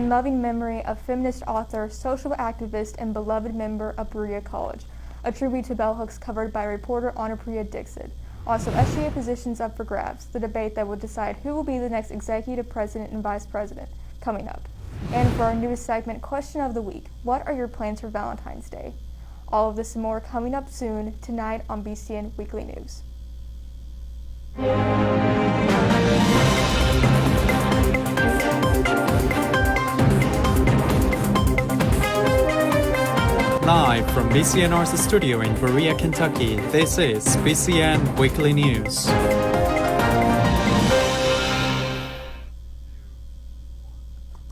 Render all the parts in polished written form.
in loving memory of feminist author, social activist, and beloved member of Berea College, a tribute to bell hooks covered by reporter Anapriya Dixit. Also, SGA positions up for grabs, the debate that will decide who will be the next executive president and vice president, coming up. And for our newest segment, Question of the Week, what are your plans for Valentine's Day? All of this and more coming up soon, tonight on BCN Weekly News. Live from BCNR's studio in Berea, Kentucky, this is BCN Weekly News.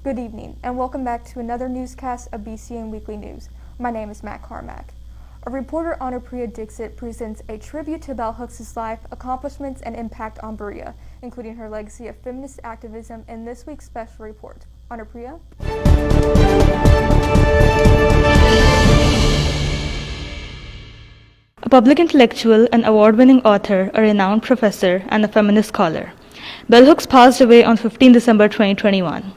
Good evening, and welcome back to another newscast of BCN Weekly News. My name is Matt Carmack. A reporter Anapriya Dixit presents a tribute to bell hooks' life, accomplishments, and impact on Berea, including her legacy of feminist activism in this week's special report. Anapriya? A public intellectual, an award-winning author, a renowned professor, and a feminist scholar. Bell Hooks passed away on 15 December 2021.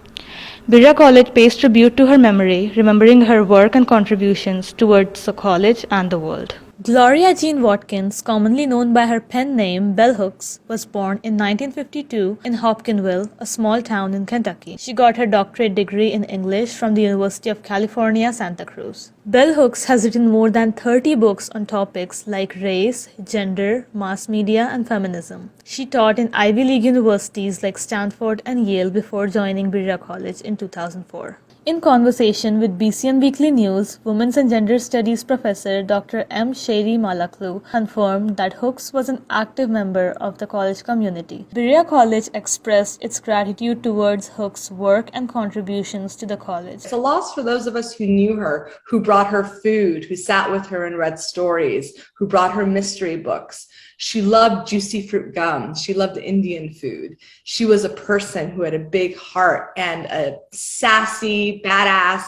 Berea College pays tribute to her memory, remembering her work and contributions towards the college and the world. Gloria Jean Watkins, commonly known by her pen name Bell Hooks, was born in 1952 in Hopkinsville, a small town in Kentucky. She got her doctorate degree in English from the University of California, Santa Cruz. Bell Hooks has written more than 30 books on topics like race, gender, mass media, and feminism. She taught in Ivy League universities like Stanford and Yale before joining Berea College in 2004. In conversation with BCN Weekly News, Women's and Gender Studies professor Dr. M. Sherry Malaklu confirmed that Hooks was an active member of the college community. Berea College expressed its gratitude towards Hooks' work and contributions to the college. It's a loss for those of us who knew her, who brought her food, who sat with her and read stories, who brought her mystery books. She loved juicy fruit gum. She loved Indian food. She was a person who had a big heart and a sassy, badass,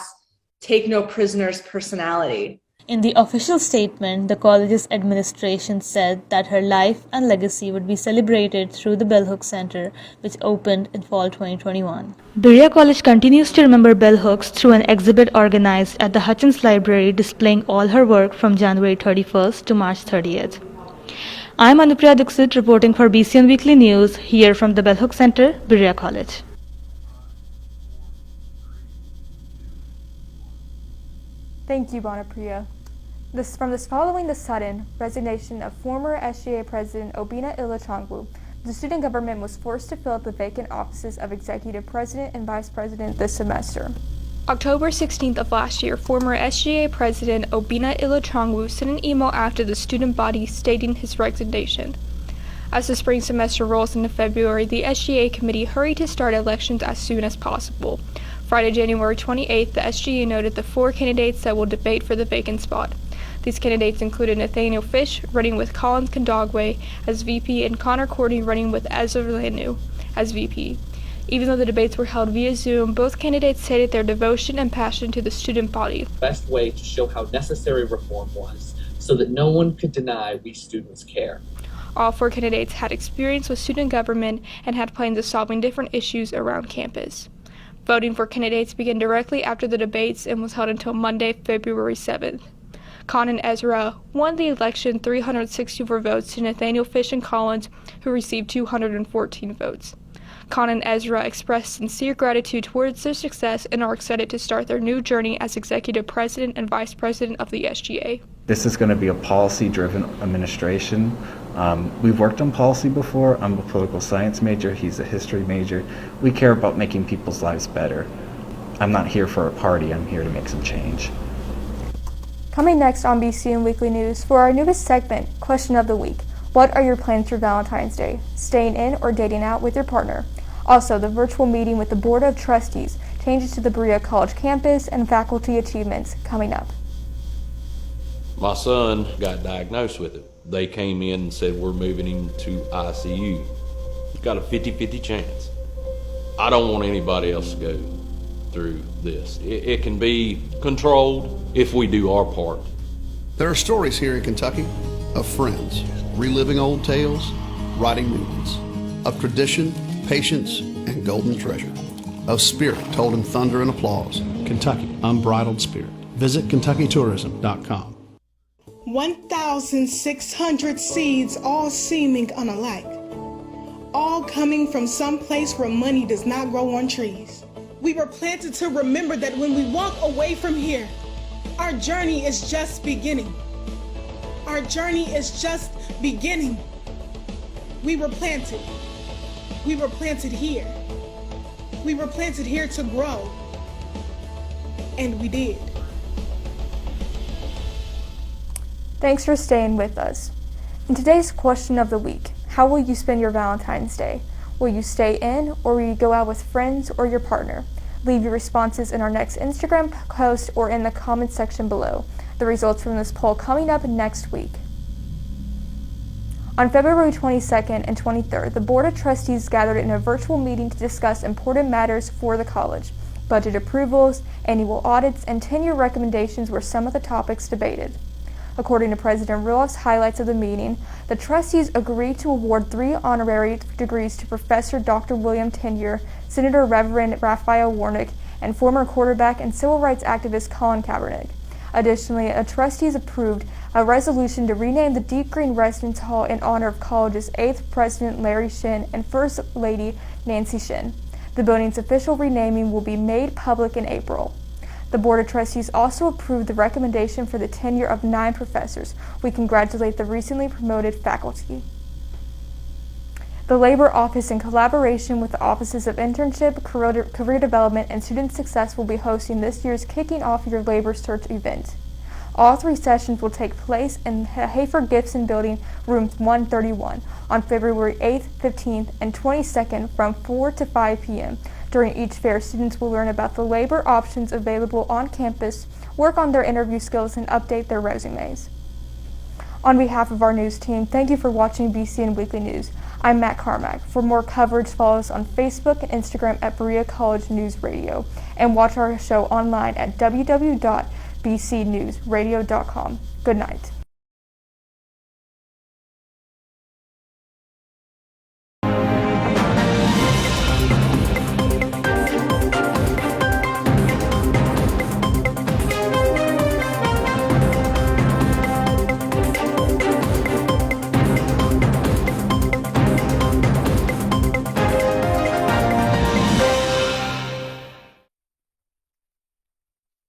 take no prisoners personality. In the official statement, the college's administration said that her life and legacy would be celebrated through the Bell Hooks Center, which opened in fall 2021. Berea College continues to remember Bell Hooks through an exhibit organized at the Hutchins Library displaying all her work from January 31st to March 30th. I'm Anapriya Dixit reporting for BCN Weekly News here from the Bell Hooks Center, Berea College. Thank you, Anapriya. Following the sudden resignation of former SGA President Obina Ilachangwu, the student government was forced to fill up the vacant offices of Executive President and Vice President this semester. October 16th of last year, former SGA President Obina Ilachangwu sent an email after the student body stating his resignation. As the spring semester rolls into February, the SGA committee hurried to start elections as soon as possible. Friday, January 28th, the SGA noted the 4 candidates that will debate for the vacant spot. These candidates included Nathaniel Fish, running with Colin Kandagwe as VP, and Connor Courtney, running with Ezra Lanu as VP. Even though the debates were held via Zoom, both candidates stated their devotion and passion to the student body. Best way to show how necessary reform was, so that no one could deny we students care. All 4 candidates had experience with student government and had plans of solving different issues around campus. Voting for candidates began directly after the debates and was held until Monday, February 7th. Con and Ezra won the election 364 votes to Nathaniel Fish and Collins, who received 214 votes. Con and Ezra expressed sincere gratitude towards their success and are excited to start their new journey as Executive President and Vice President of the SGA. This is going to be a policy-driven administration. We've worked on policy before. I'm a political science major. He's a history major. We care about making people's lives better. I'm not here for a party. I'm here to make some change. Coming next on BCN Weekly News, for our newest segment, Question of the Week. What are your plans for Valentine's Day? Staying in or dating out with your partner? Also, the virtual meeting with the Board of Trustees, changes to the Berea College campus, and faculty achievements coming up. My son got diagnosed with it. They came in and said, we're moving him to ICU. He's got a 50-50 chance. I don't want anybody else to go through this. It can be controlled if we do our part. There are stories here in Kentucky of friends reliving old tales, writing new ones, of tradition, patience, and golden treasure. of spirit told in thunder and applause. Kentucky, unbridled spirit. Visit KentuckyTourism.com. 1,600 seeds, all seeming unalike, all coming from some place where money does not grow on trees. We were planted to remember that when we walk away from here, our journey is just beginning. Our journey is just beginning. We were planted. We were planted here. We were planted here to grow. And we did. Thanks for staying with us. In today's question of the week, how will you spend your Valentine's Day? Will you stay in, or will you go out with friends or your partner? Leave your responses in our next Instagram post or in the comments section below. The results from this poll coming up next week. On February 22nd and 23rd, the Board of Trustees gathered in a virtual meeting to discuss important matters for the college. Budget approvals, annual audits, and tenure recommendations were some of the topics debated. According to President Ruloff's highlights of the meeting, the trustees agreed to award 3 honorary degrees to Professor Dr. William Tenure, Senator Reverend Raphael Warnock, and former quarterback and civil rights activist Colin Kaepernick. Additionally, the trustees approved a resolution to rename the Deep Green Residence Hall in honor of college's 8th president Larry Shin and First Lady Nancy Shin. The building's official renaming will be made public in April. The Board of Trustees also approved the recommendation for the tenure of 9 professors. We congratulate the recently promoted faculty. The Labor Office, in collaboration with the Offices of Internship, Career Development, and Student Success, will be hosting this year's Kicking Off Your Labor Search event. All 3 sessions will take place in Hafer-Gibson Building, Room 131, on February 8th, 15th, and 22nd from 4 to 5 p.m. During each fair, students will learn about the labor options available on campus, work on their interview skills, and update their resumes. On behalf of our news team, thank you for watching BCN Weekly News. I'm Matt Carmack. For more coverage, follow us on Facebook and Instagram at Berea College News Radio, and watch our show online at www.bcnewsradio.com. Good night.